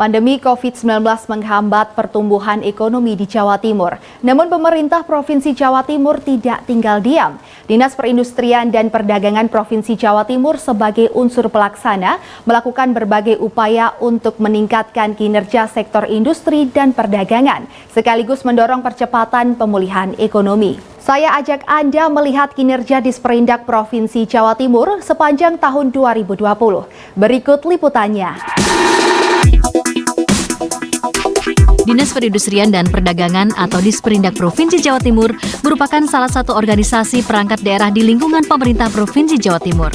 Pandemi COVID-19 menghambat pertumbuhan ekonomi di Jawa Timur. Namun pemerintah Provinsi Jawa Timur tidak tinggal diam. Dinas Perindustrian dan Perdagangan Provinsi Jawa Timur sebagai unsur pelaksana melakukan berbagai upaya untuk meningkatkan kinerja sektor industri dan perdagangan, sekaligus mendorong percepatan pemulihan ekonomi. Saya ajak Anda melihat kinerja Disperindak Provinsi Jawa Timur sepanjang tahun 2020. Berikut liputannya. Dinas Perindustrian dan Perdagangan atau Disperindak Provinsi Jawa Timur merupakan salah satu organisasi perangkat daerah di lingkungan pemerintah Provinsi Jawa Timur.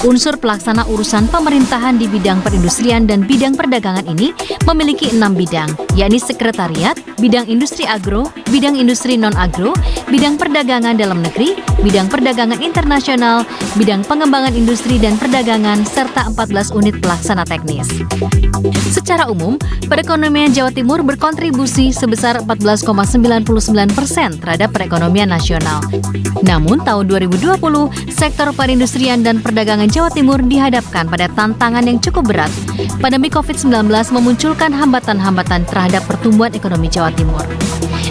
Unsur pelaksana urusan pemerintahan di bidang perindustrian dan bidang perdagangan ini memiliki 6 bidang, yakni sekretariat, bidang industri agro, bidang industri non-agro, bidang perdagangan dalam negeri, bidang perdagangan internasional, bidang pengembangan industri dan perdagangan, serta 14 unit pelaksana teknis. Secara umum, perekonomian Jawa Timur berkontribusi sebesar 14,99% terhadap perekonomian nasional. Namun, tahun 2020, sektor perindustrian dan perdagangan Jawa Timur dihadapkan pada tantangan yang cukup berat. Pandemi COVID-19 memunculkan hambatan-hambatan terhadap pertumbuhan ekonomi Jawa Timur.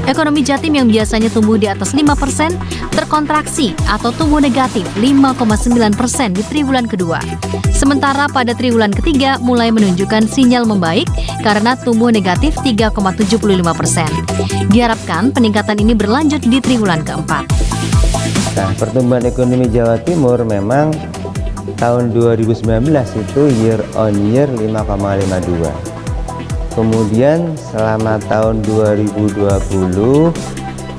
Ekonomi Jatim yang biasanya tumbuh di atas 5% terkontraksi atau tumbuh negatif 5,9% di triwulan kedua. Sementara pada triwulan ketiga mulai menunjukkan sinyal membaik karena tumbuh negatif 3,75%. Diharapkan peningkatan ini berlanjut di triwulan keempat. Nah, pertumbuhan ekonomi Jawa Timur memang tahun 2019 itu year on year 5,52. Kemudian selama tahun 2020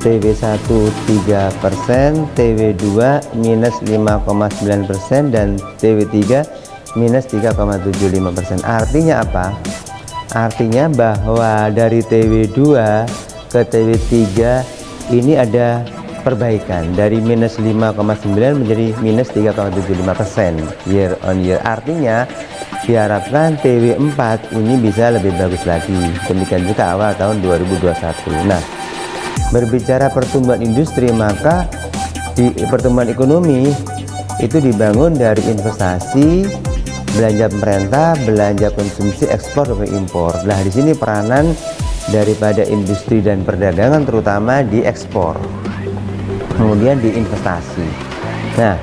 TW1 3%, TW2 minus 5,9% dan TW3 minus 3,75%. Artinya apa? Artinya bahwa dari TW2 ke TW3 ini ada perbaikan dari minus 5,9 menjadi minus 3,75% year on year. Artinya diharapkan TW4 ini bisa lebih bagus lagi. Demikian juga awal tahun 2021. Nah, berbicara pertumbuhan industri, maka di pertumbuhan ekonomi itu dibangun dari investasi, belanja pemerintah, belanja konsumsi, ekspor dan impor. Nah, di sini peranan daripada industri dan perdagangan terutama di ekspor, kemudian di investasi. Nah,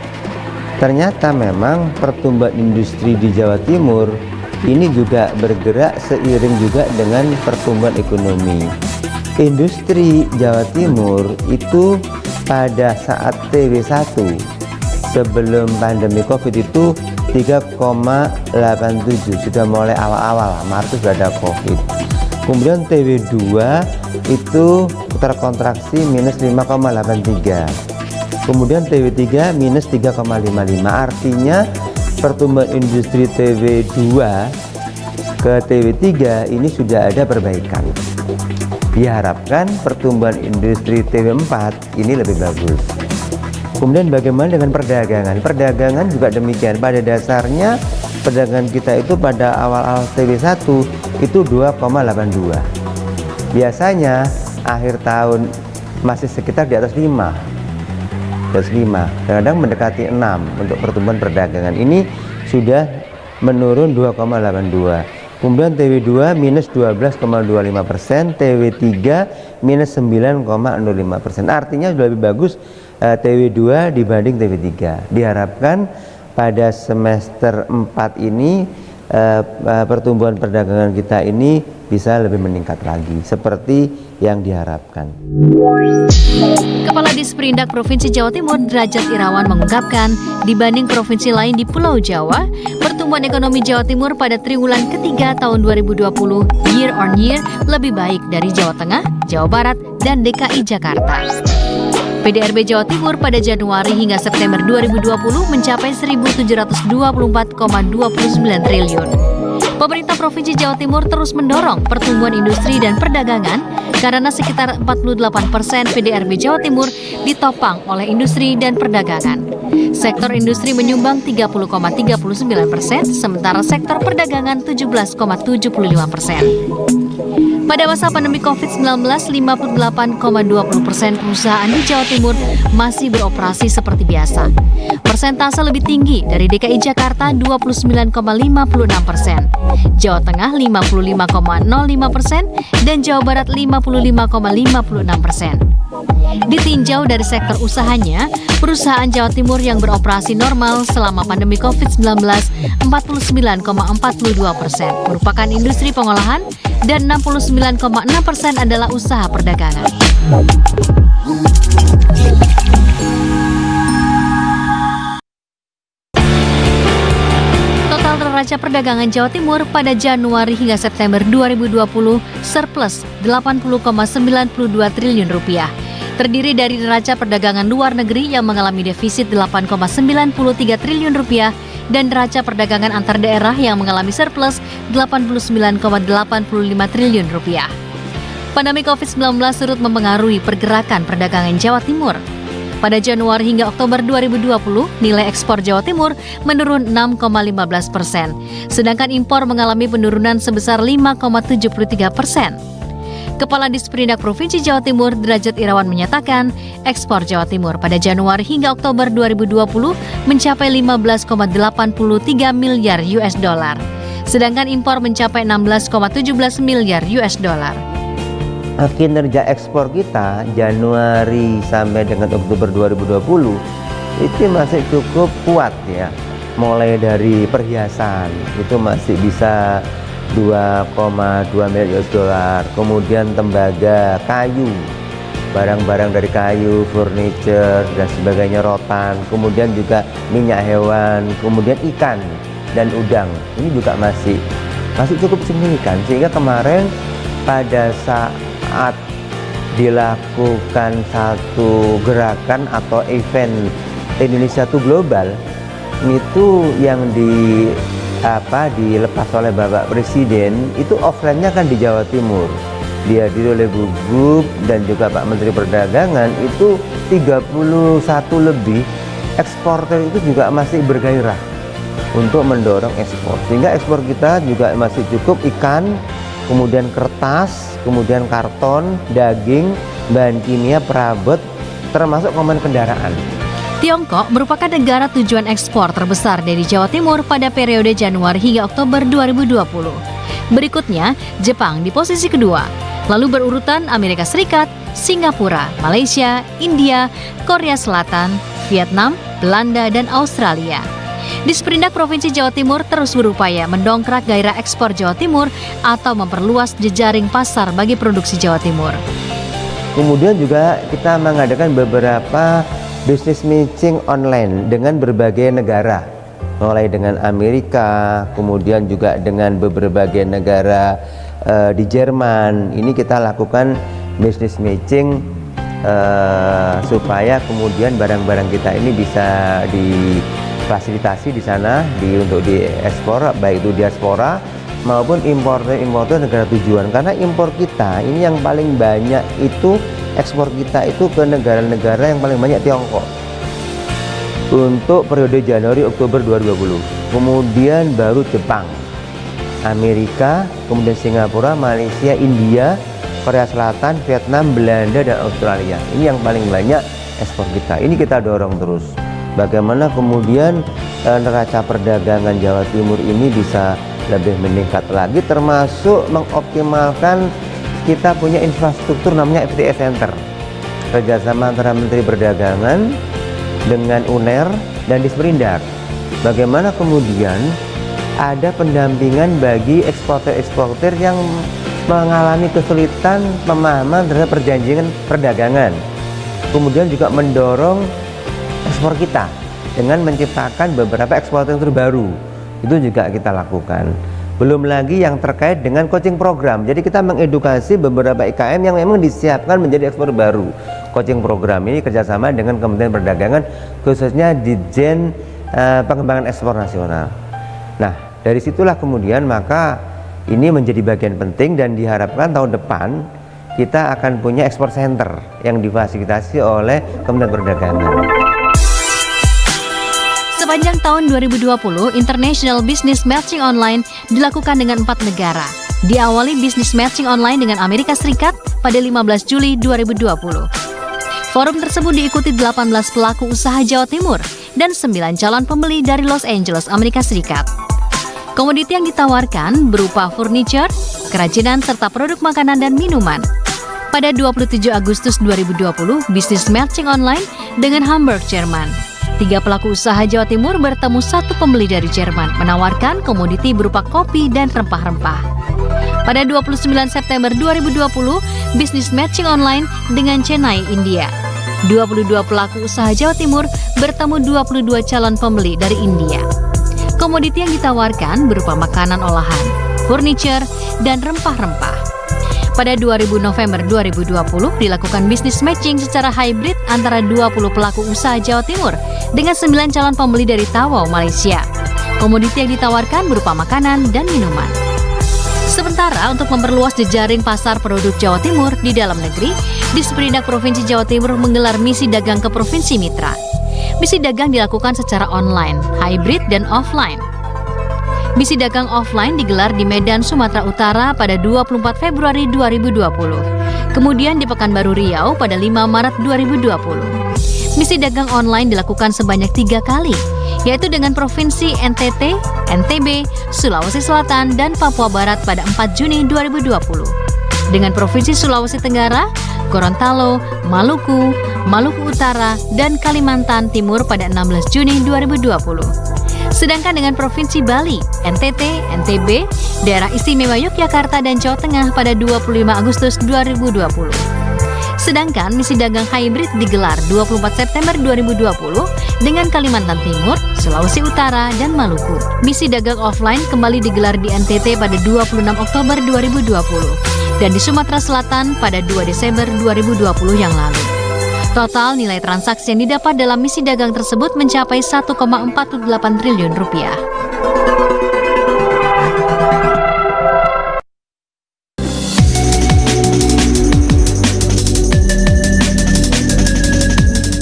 ternyata memang pertumbuhan industri di Jawa Timur ini juga bergerak seiring juga dengan pertumbuhan ekonomi. Industri Jawa Timur itu pada saat TW1 sebelum pandemi COVID itu 3,87, sudah mulai awal-awal Maret sudah ada COVID. Kemudian TW2 itu terkontraksi minus 5,83. Kemudian TW3 minus 3,55. Artinya pertumbuhan industri TW2 ke TW3 ini sudah ada perbaikan. Diharapkan pertumbuhan industri TW4 ini lebih bagus. Kemudian bagaimana dengan perdagangan? Perdagangan juga demikian. Pada dasarnya perdagangan kita itu pada awal-awal TW1 itu 2,82. Biasanya akhir tahun masih sekitar di atas 5. Kadang-kadang mendekati 6 untuk pertumbuhan perdagangan. Ini sudah menurun 2,82. Kemudian TW2 minus 12,25%, TW3 minus 9,05%. Artinya sudah lebih bagus TW2 dibanding TW3. Diharapkan pada semester 4 ini pertumbuhan perdagangan kita ini bisa lebih meningkat lagi seperti yang diharapkan. Kepala Disperindak Provinsi Jawa Timur Derajat Irawan mengungkapkan, dibanding provinsi lain di Pulau Jawa, pertumbuhan ekonomi Jawa Timur pada triwulan ketiga tahun 2020 year on year lebih baik dari Jawa Tengah, Jawa Barat, dan DKI Jakarta. PDRB Jawa Timur pada Januari hingga September 2020 mencapai 1.724,29 triliun. Pemerintah Provinsi Jawa Timur terus mendorong pertumbuhan industri dan perdagangan karena sekitar 48% PDRB Jawa Timur ditopang oleh industri dan perdagangan. Sektor industri menyumbang 30,39%, sementara sektor perdagangan 17,75%. Pada masa pandemi COVID-19, 58,20% perusahaan di Jawa Timur masih beroperasi seperti biasa. Persentase lebih tinggi dari DKI Jakarta 29,56%, Jawa Tengah 55,05%, dan Jawa Barat 55,56%. Ditinjau dari sektor usahanya, perusahaan Jawa Timur yang beroperasi normal selama pandemi COVID-19 49,42% merupakan industri pengolahan dan 69,6% adalah usaha perdagangan. Total neraca perdagangan Jawa Timur pada Januari hingga September 2020 surplus 80,92 triliun rupiah. Terdiri dari neraca perdagangan luar negeri yang mengalami defisit 8,93 triliun rupiah dan neraca perdagangan antar daerah yang mengalami surplus 89,85 triliun rupiah. Pandemi COVID-19 turut mempengaruhi pergerakan perdagangan Jawa Timur. Pada Januari hingga Oktober 2020, nilai ekspor Jawa Timur menurun 6,15%, sedangkan impor mengalami penurunan sebesar 5,73%. Kepala Disperindak Provinsi Jawa Timur Derajat Irawan menyatakan, ekspor Jawa Timur pada Januari hingga Oktober 2020 mencapai 15,83 miliar US dollar, sedangkan impor mencapai 16,17 miliar US dollar. Kinerja ekspor kita Januari sampai dengan Oktober 2020 itu masih cukup kuat ya. Mulai dari perhiasan itu masih bisa 2,2 miliar US dollar, kemudian tembaga, kayu, barang-barang dari kayu, furniture dan sebagainya, rotan, kemudian juga minyak hewan, kemudian ikan dan udang. Ini juga masih cukup signifikan, sehingga kemarin pada saat dilakukan satu gerakan atau event Indonesia to Global itu yang dilepas oleh Bapak Presiden itu offline-nya kan di Jawa Timur, dihadiri oleh Gugup dan juga Pak Menteri Perdagangan. Itu 31 lebih eksporter itu juga masih bergairah untuk mendorong ekspor, sehingga ekspor kita juga masih cukup. Ikan, kemudian kertas, kemudian karton, daging, bahan kimia, perabot, termasuk komponen kendaraan. Tiongkok merupakan negara tujuan ekspor terbesar dari Jawa Timur pada periode Januari hingga Oktober 2020. Berikutnya, Jepang di posisi kedua, lalu berurutan Amerika Serikat, Singapura, Malaysia, India, Korea Selatan, Vietnam, Belanda, dan Australia. Disperindak Provinsi Jawa Timur terus berupaya mendongkrak gairah ekspor Jawa Timur atau memperluas jejaring pasar bagi produksi Jawa Timur. Kemudian juga kita mengadakan beberapa business matching online dengan berbagai negara, mulai dengan Amerika, kemudian juga dengan berbagai negara di Jerman. Ini kita lakukan business matching supaya kemudian barang-barang kita ini bisa difasilitasi di sana untuk diekspor, baik itu diaspora maupun importer negara tujuan. Karena impor kita ini yang paling banyak itu, ekspor kita itu ke negara-negara yang paling banyak Tiongkok untuk periode Januari Oktober 2020, kemudian baru Jepang, Amerika, kemudian Singapura, Malaysia, India, Korea Selatan, Vietnam, Belanda, dan Australia. Ini yang paling banyak ekspor kita. Ini kita dorong terus. Bagaimana kemudian neraca perdagangan Jawa Timur ini bisa lebih meningkat lagi, termasuk mengoptimalkan kita punya infrastruktur namanya FTA Center, kerjasama antara Menteri Perdagangan dengan UNER dan Disperindak. Bagaimana kemudian ada pendampingan bagi eksporter-eksporter yang mengalami kesulitan pemahaman terhadap perjanjian perdagangan, kemudian juga mendorong ekspor kita dengan menciptakan beberapa eksporter terbaru. Itu juga kita lakukan. Belum lagi yang terkait dengan coaching program. Jadi kita mengedukasi beberapa IKM yang memang disiapkan menjadi ekspor baru. Coaching program ini kerjasama dengan Kementerian Perdagangan, khususnya Ditjen Pengembangan Ekspor Nasional. Nah, dari situlah kemudian maka ini menjadi bagian penting, dan diharapkan tahun depan kita akan punya ekspor center yang difasilitasi oleh Kementerian Perdagangan. Sepanjang tahun 2020, International Business Matching Online dilakukan dengan 4 negara, Diawali bisnis matching online dengan Amerika Serikat pada 15 Juli 2020. Forum tersebut diikuti 18 pelaku usaha Jawa Timur dan 9 calon pembeli dari Los Angeles, Amerika Serikat. Komoditi yang ditawarkan berupa furniture, kerajinan, serta produk makanan dan minuman. Pada 27 Agustus 2020, bisnis matching online dengan Hamburg, Jerman. 3 pelaku usaha Jawa Timur bertemu 1 pembeli dari Jerman, menawarkan komoditi berupa kopi dan rempah-rempah. Pada 29 September 2020, bisnis matching online dengan Chennai, India. 22 pelaku usaha Jawa Timur bertemu 22 calon pembeli dari India. Komoditi yang ditawarkan berupa makanan olahan, furniture, dan rempah-rempah. Pada 2000 November 2020 dilakukan bisnis matching secara hybrid antara 20 pelaku usaha Jawa Timur dengan 9 calon pembeli dari Tawau, Malaysia. Komoditi yang ditawarkan berupa makanan dan minuman. Sementara untuk memperluas jejaring pasar produk Jawa Timur di dalam negeri, Disperindak Provinsi Jawa Timur menggelar misi dagang ke Provinsi Mitra. Misi dagang dilakukan secara online, hybrid, dan offline. Misi dagang offline digelar di Medan, Sumatera Utara pada 24 Februari 2020. Kemudian di Pekanbaru Riau pada 5 Maret 2020. Misi dagang online dilakukan sebanyak 3 kali, yaitu dengan Provinsi NTT, NTB, Sulawesi Selatan, dan Papua Barat pada 4 Juni 2020. Dengan Provinsi Sulawesi Tenggara, Gorontalo, Maluku, Maluku Utara, dan Kalimantan Timur pada 16 Juni 2020. Sedangkan dengan Provinsi Bali, NTT, NTB, Daerah Istimewa Yogyakarta, dan Jawa Tengah pada 25 Agustus 2020. Sedangkan misi dagang hybrid digelar 24 September 2020 dengan Kalimantan Timur, Sulawesi Utara, dan Maluku. Misi dagang offline kembali digelar di NTT pada 26 Oktober 2020 dan di Sumatera Selatan pada 2 Desember 2020 yang lalu. Total nilai transaksi yang didapat dalam misi dagang tersebut mencapai 1,48 triliun rupiah.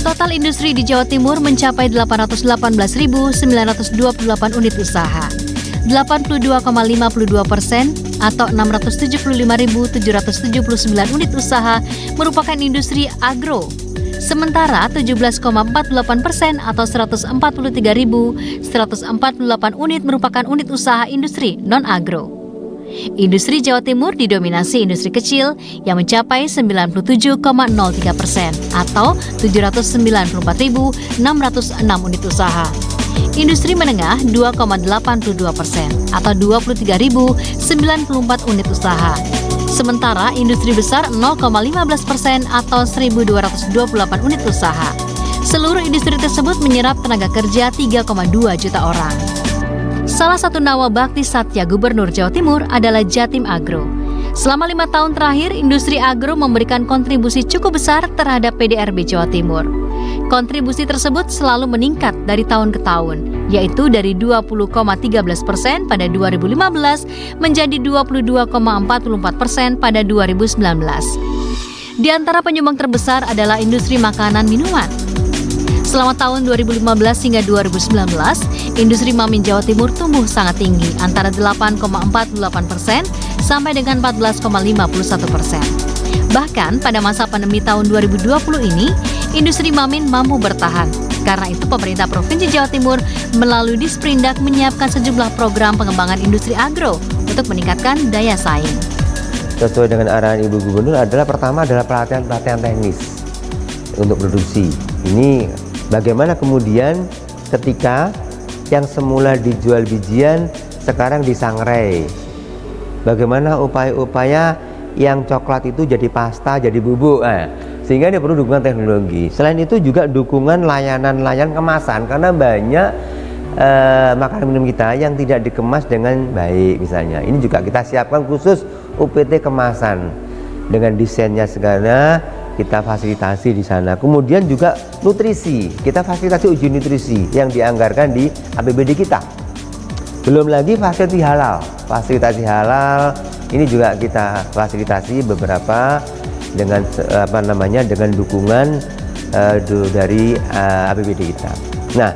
Total industri di Jawa Timur mencapai 818.928 unit usaha. 82,52% atau 675.779 unit usaha merupakan industri agro. Sementara 17,48% atau 143.148 unit merupakan unit usaha industri non-agro. Industri Jawa Timur didominasi industri kecil yang mencapai 97,03% atau 794.606 unit usaha. Industri menengah 2,82% atau 23.094 unit usaha. Sementara industri besar 0,15% atau 1.228 unit usaha. Seluruh industri tersebut menyerap tenaga kerja 3,2 juta orang. Salah satu nawabakti Satya Gubernur Jawa Timur adalah Jatim Agro. Selama 5 tahun terakhir, industri agro memberikan kontribusi cukup besar terhadap PDRB Jawa Timur. Kontribusi tersebut selalu meningkat dari tahun ke tahun, yaitu dari 20,13% pada 2015 menjadi 22,44% pada 2019. Di antara penyumbang terbesar adalah industri makanan minuman. Selama tahun 2015 hingga 2019, industri Mamin Jawa Timur tumbuh sangat tinggi, antara 8,48% sampai dengan 14,51%. Bahkan pada masa pandemi tahun 2020 ini, industri Mamin mampu bertahan. Karena itu pemerintah Provinsi Jawa Timur melalui Disperindak menyiapkan sejumlah program pengembangan industri agro untuk meningkatkan daya saing. Sesuai dengan arahan Ibu Gubernur pertama adalah pelatihan teknis untuk produksi. Ini bagaimana kemudian ketika yang semula dijual bijian sekarang disangrai. Bagaimana upaya-upaya yang coklat itu jadi pasta, jadi bubuk. Sehingga dia perlu dukungan teknologi. Selain itu juga dukungan layanan kemasan, karena banyak makanan minum kita yang tidak dikemas dengan baik misalnya. Ini juga kita siapkan khusus UPT kemasan dengan desainnya segala kita fasilitasi di sana. Kemudian juga nutrisi, kita fasilitasi uji nutrisi yang dianggarkan di APBD kita. Belum lagi fasilitasi halal ini juga kita fasilitasi beberapa dengan dengan dukungan dari APBD kita. Nah,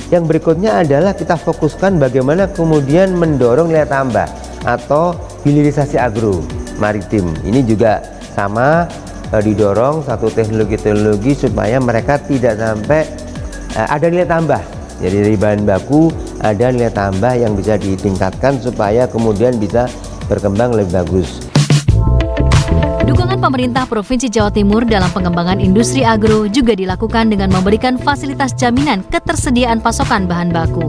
yang berikutnya adalah kita fokuskan bagaimana kemudian mendorong nilai tambah atau hilirisasi agro maritim. Ini juga sama didorong satu teknologi-teknologi supaya mereka tidak sampai ada nilai tambah. Jadi dari bahan baku ada nilai tambah yang bisa ditingkatkan supaya kemudian bisa berkembang lebih bagus. Dukungan pemerintah Provinsi Jawa Timur dalam pengembangan industri agro juga dilakukan dengan memberikan fasilitas jaminan ketersediaan pasokan bahan baku,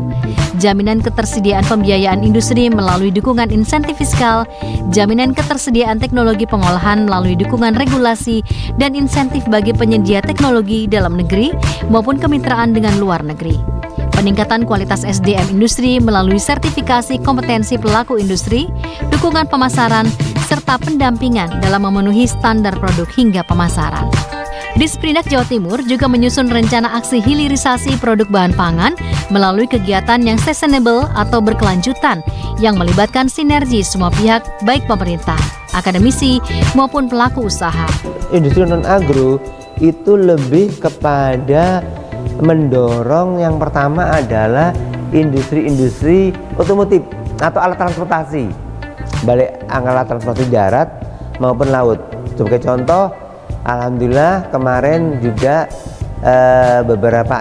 jaminan ketersediaan pembiayaan industri melalui dukungan insentif fiskal, jaminan ketersediaan teknologi pengolahan melalui dukungan regulasi, dan insentif bagi penyedia teknologi dalam negeri maupun kemitraan dengan luar negeri. Peningkatan kualitas SDM industri melalui sertifikasi kompetensi pelaku industri, dukungan pemasaran, serta pendampingan dalam memenuhi standar produk hingga pemasaran. Disperindak Jawa Timur juga menyusun rencana aksi hilirisasi produk bahan pangan melalui kegiatan yang sustainable atau berkelanjutan yang melibatkan sinergi semua pihak baik pemerintah, akademisi, maupun pelaku usaha. Industri non-agro itu lebih kepada mendorong yang pertama adalah industri-industri otomotif atau alat transportasi, baik alat transportasi darat maupun laut. Sebagai contoh, alhamdulillah kemarin juga beberapa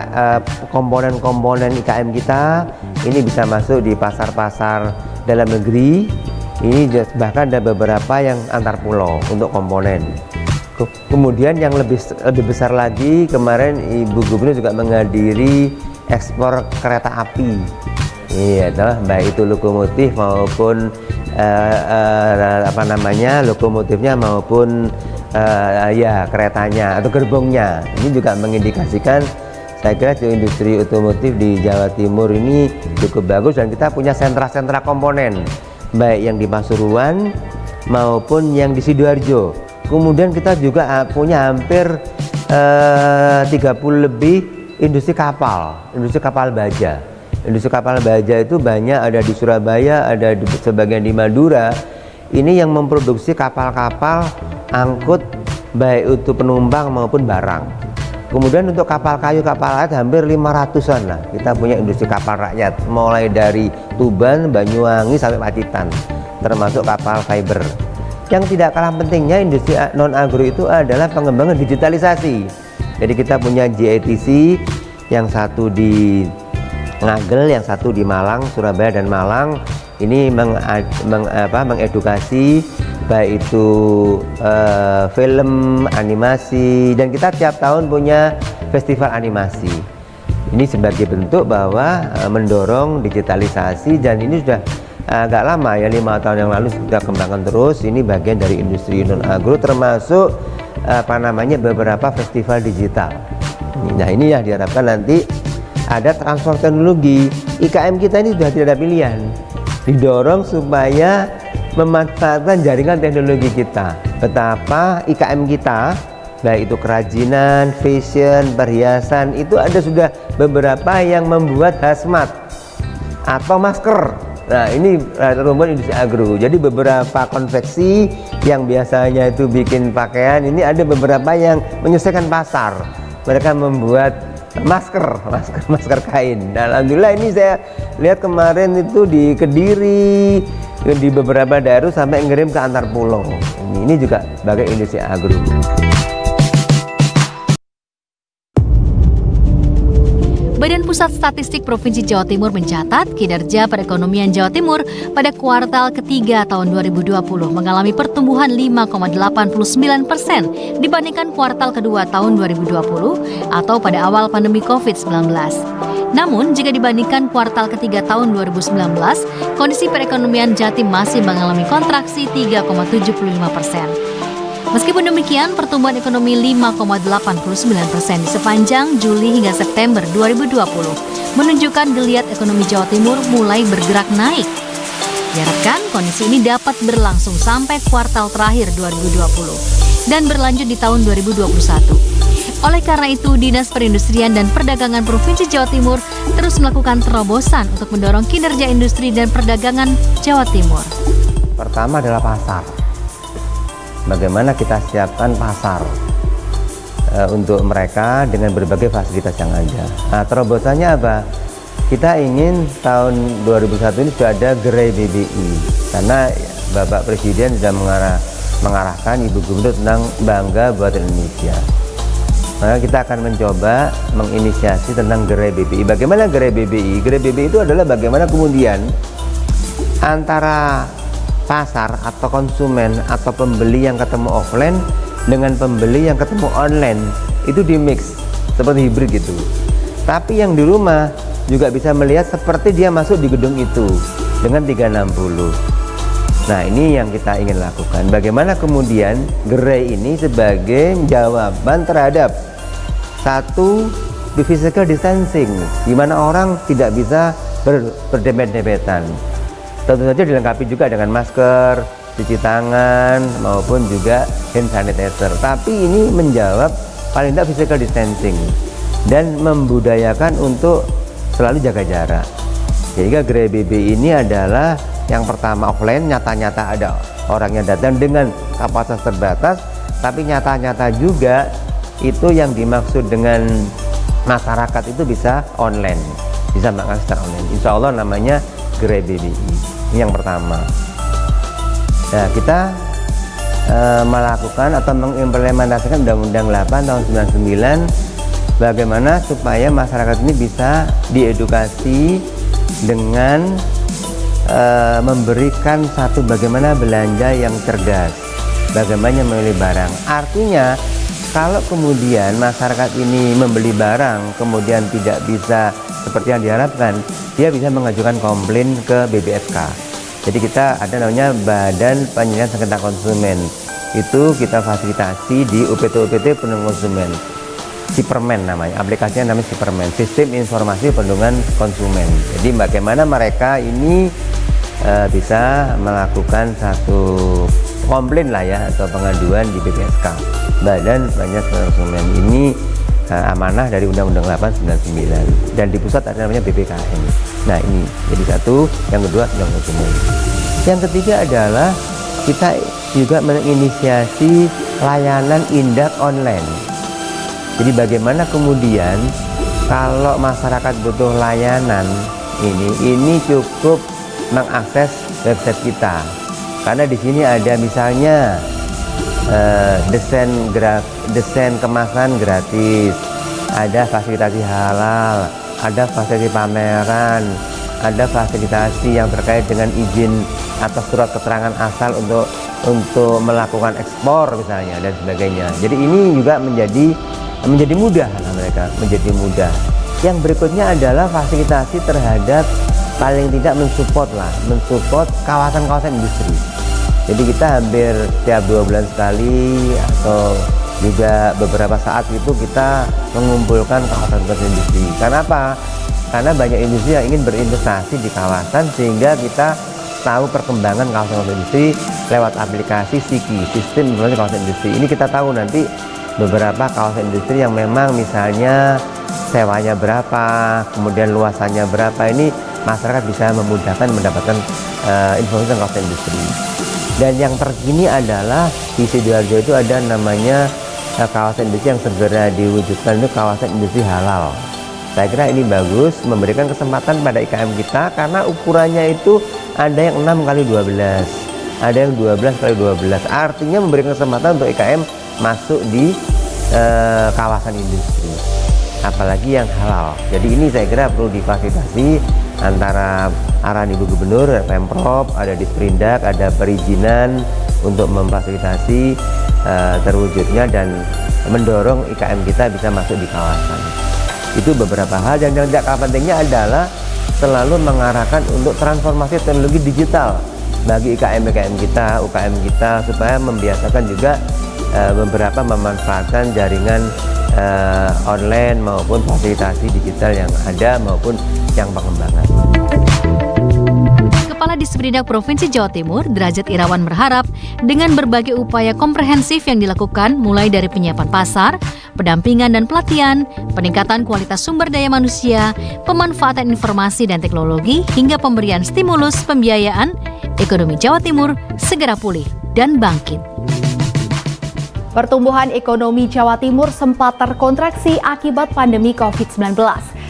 komponen-komponen IKM kita ini bisa masuk di pasar-pasar dalam negeri. Ini bahkan ada beberapa yang antar pulau untuk komponen. Kemudian yang lebih besar lagi, kemarin Ibu Gubernur juga menghadiri ekspor kereta api. Ini adalah baik itu lokomotif maupun lokomotifnya maupun keretanya atau gerbongnya. Ini juga mengindikasikan, saya kira industri otomotif di Jawa Timur ini cukup bagus dan kita punya sentra-sentra komponen baik yang di Pasuruan maupun yang di Sidoarjo. Kemudian kita juga punya hampir 30 lebih industri kapal baja. Industri kapal baja itu banyak ada di Surabaya, ada di sebagian di Madura. Ini yang memproduksi kapal-kapal angkut baik itu penumpang maupun barang. Kemudian untuk kapal kayu, kapal laut hampir 500-an lah. Kita punya industri kapal rakyat mulai dari Tuban, Banyuwangi sampai Pacitan, termasuk kapal fiber. Yang tidak kalah pentingnya industri non-agro itu adalah pengembangan digitalisasi. Jadi kita punya GITC yang satu di Ngagel, yang satu di Malang, Surabaya dan Malang. Ini mengedukasi baik itu film, animasi, dan kita tiap tahun punya festival animasi. Ini sebagai bentuk bahwa mendorong digitalisasi, dan ini sudah agak lama ya, 5 tahun yang lalu sudah kembangkan terus. Ini bagian dari industri non-agro, termasuk beberapa festival digital. Nah ini ya diharapkan nanti ada transfer teknologi. IKM kita ini sudah tidak ada pilihan, didorong supaya memanfaatkan jaringan teknologi kita. Betapa IKM kita baik itu kerajinan, fashion, perhiasan, itu ada sudah beberapa yang membuat hazmat atau masker. Nah ini rumpun industri agro. Jadi beberapa konveksi yang biasanya itu bikin pakaian, ini ada beberapa yang menyelesaikan pasar. Mereka membuat masker kain. Nah, alhamdulillah ini saya lihat kemarin itu di Kediri, di beberapa daerah sampai ngirim ke antar pulau. Ini juga sebagai industri agro. Badan Pusat Statistik Provinsi Jawa Timur mencatat kinerja perekonomian Jawa Timur pada kuartal ketiga tahun 2020 mengalami pertumbuhan 5,89% dibandingkan kuartal kedua tahun 2020 atau pada awal pandemi COVID-19. Namun, jika dibandingkan kuartal ketiga tahun 2019, kondisi perekonomian Jatim masih mengalami kontraksi 3,75%. Meskipun demikian, pertumbuhan ekonomi 5,89% di sepanjang Juli hingga September 2020 menunjukkan geliat ekonomi Jawa Timur mulai bergerak naik. Diharapkan kondisi ini dapat berlangsung sampai kuartal terakhir 2020 dan berlanjut di tahun 2021. Oleh karena itu, Dinas Perindustrian dan Perdagangan Provinsi Jawa Timur terus melakukan terobosan untuk mendorong kinerja industri dan perdagangan Jawa Timur. Pertama adalah pasar. Bagaimana kita siapkan pasar untuk mereka dengan berbagai fasilitas yang ada. Nah, terobosannya apa? Kita ingin tahun 2001 ini sudah ada gerai BBI, karena Bapak Presiden sudah mengarahkan Ibu Gubernur tentang bangga buatan Indonesia. Maka kita akan mencoba menginisiasi tentang gerai BBI. Bagaimana gerai BBI? Gerai BBI itu adalah bagaimana kemudian antara pasar atau konsumen atau pembeli yang ketemu offline dengan pembeli yang ketemu online itu di mix seperti hibrid gitu. Tapi yang di rumah juga bisa melihat seperti dia masuk di gedung itu dengan 360. Nah, ini yang kita ingin lakukan. Bagaimana kemudian gerai ini sebagai jawaban terhadap satu, physical distancing, di mana orang tidak bisa berdempet-dempetan. Tentu saja dilengkapi juga dengan masker, cuci tangan, maupun juga hand sanitizer. Tapi ini menjawab paling tidak physical distancing dan membudayakan untuk selalu jaga jarak. Sehingga gerai BBI ini adalah yang pertama offline, nyata-nyata ada orang yang datang dengan kapasitas terbatas, tapi nyata-nyata juga itu yang dimaksud dengan masyarakat itu bisa online, bisa mengakses secara online. Insya Allah namanya gerai BBI. Ini yang pertama. Nah, kita melakukan atau mengimplementasikan Undang-Undang 8 tahun 99 bagaimana supaya masyarakat ini bisa diedukasi dengan memberikan satu bagaimana belanja yang cerdas, bagaimana memilih barang. Artinya kalau kemudian masyarakat ini membeli barang kemudian tidak bisa seperti yang diharapkan, dia bisa mengajukan komplain ke BPSK. Jadi kita ada namanya Badan Penyelesaian Sengketa Konsumen. Itu kita fasilitasi di UPT Perlindungan Konsumen. Sipermen namanya, aplikasinya namanya Sipermen, Sistem Informasi Perlindungan Konsumen. Jadi bagaimana mereka ini bisa melakukan satu komplain lah ya, atau pengaduan di BPSK, Badan Penyelesaian Konsumen. Ini amanah dari Undang-Undang 899 dan di pusat ada namanya BPKN. Nah, ini jadi satu. Yang kedua Undang Konsumen. Yang ketiga adalah kita juga menginisiasi layanan indak online. Jadi bagaimana kemudian kalau masyarakat butuh layanan ini cukup mengakses website kita, karena di sini ada misalnya desain kemasan gratis, ada fasilitasi halal, ada fasilitasi pameran, ada fasilitasi yang terkait dengan izin atau surat keterangan asal untuk melakukan ekspor misalnya dan sebagainya. Jadi ini juga menjadi mudah lah mereka, menjadi mudah. Yang berikutnya adalah fasilitasi terhadap paling tidak mensupport kawasan-kawasan industri. Jadi kita hampir setiap 2 bulan sekali atau juga beberapa saat itu kita mengumpulkan kawasan-kawasan industri. Karena apa? Karena banyak industri yang ingin berinvestasi di kawasan, sehingga kita tahu perkembangan kawasan industri lewat aplikasi SIKI, Sistem Informasi Kawasan Industri. Ini kita tahu nanti beberapa kawasan industri yang memang misalnya sewanya berapa, kemudian luasannya berapa, ini masyarakat bisa memudahkan mendapatkan informasi tentang kawasan industri. Dan yang terkini adalah di Sidoarjo itu ada namanya kawasan industri yang segera diwujudkan, itu kawasan industri halal. Saya kira ini bagus, memberikan kesempatan pada IKM kita, karena ukurannya itu ada yang 6x12, ada yang 12x12. Artinya memberikan kesempatan untuk IKM masuk di kawasan industri, apalagi yang halal. Jadi ini saya kira perlu difasilitasi antara arahan Ibu Gubernur, Pemprov, ada Disperindak, ada perizinan untuk memfasilitasi terwujudnya dan mendorong IKM kita bisa masuk di kawasan. Itu beberapa hal. Dan yang tidak kalah pentingnya adalah selalu mengarahkan untuk transformasi teknologi digital bagi UKM kita, supaya membiasakan juga beberapa memanfaatkan jaringan online maupun fasilitasi digital yang ada maupun yang pengembangan. Kepala Disperindak Provinsi Jawa Timur, Derajat Irawan berharap dengan berbagai upaya komprehensif yang dilakukan mulai dari penyiapan pasar, pendampingan dan pelatihan, peningkatan kualitas sumber daya manusia, pemanfaatan informasi dan teknologi, hingga pemberian stimulus pembiayaan, ekonomi Jawa Timur segera pulih dan bangkit. Pertumbuhan ekonomi Jawa Timur sempat terkontraksi akibat pandemi COVID-19.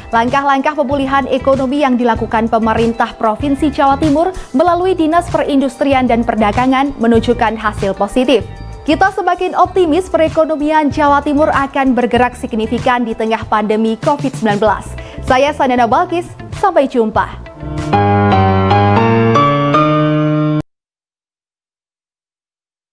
Langkah-langkah pemulihan ekonomi yang dilakukan pemerintah Provinsi Jawa Timur melalui Dinas Perindustrian dan Perdagangan menunjukkan hasil positif. Kita semakin optimis perekonomian Jawa Timur akan bergerak signifikan di tengah pandemi COVID-19. Saya Sanana Balkis, sampai jumpa.